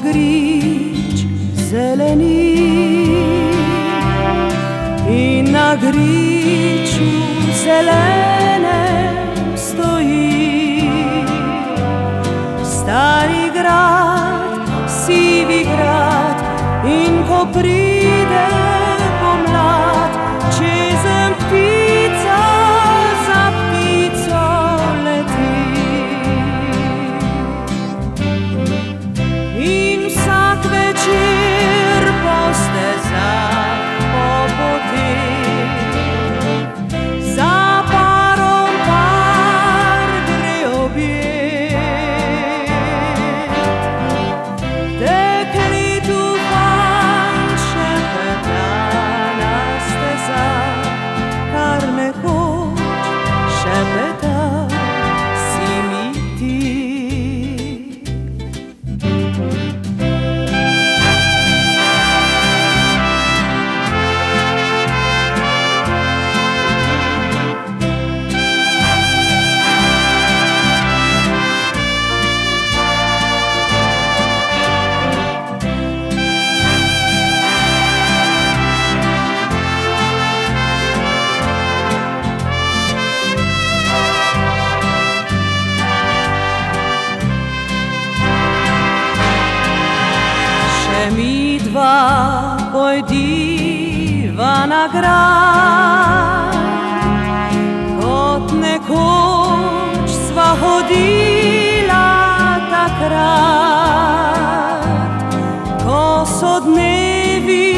grič zeleni in na griču zelenem stoji stari grad, sivi grad, in ko pride pomlad, čezem ptica za ptico leti. In vsak večer po stezah, po poteh, za parom par gre objet. Dekletu fant šepeta na stezah, kar nekoč šepeta si mi ti. Mi dva pojdiva na grad, kot nekoč sva hodila takrat, ko so dnevi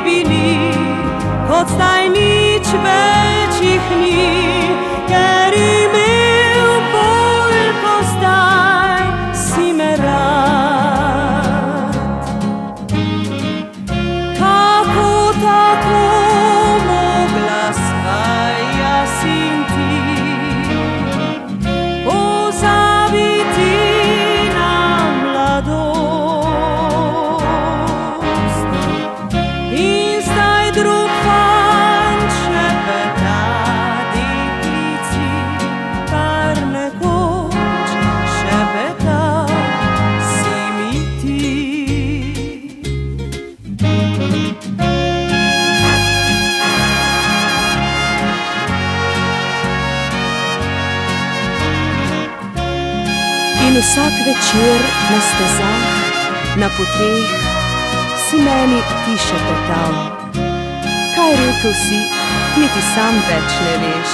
bili, kot zdaj nič več jih ni, ker imel bolj ko zdaj si me rad. Tako mogla sva jaz in ti pozabiti na mladost. In zdaj drug fant šepeta deklici, kar nekoč šepeta si mi ti. In vsak večer na stezah, na poteh, si meni ti šepetal. Kaj rekel si, niti sam več ne veš,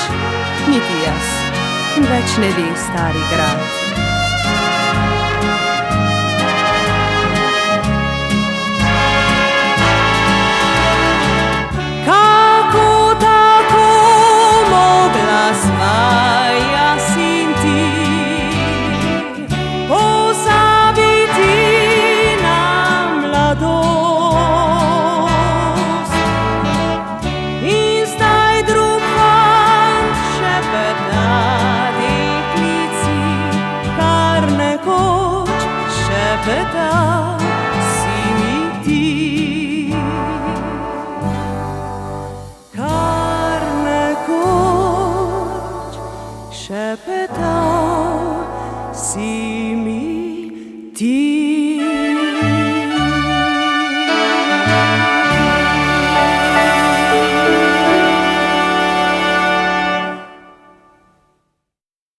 niti jaz več ne ve stari grad.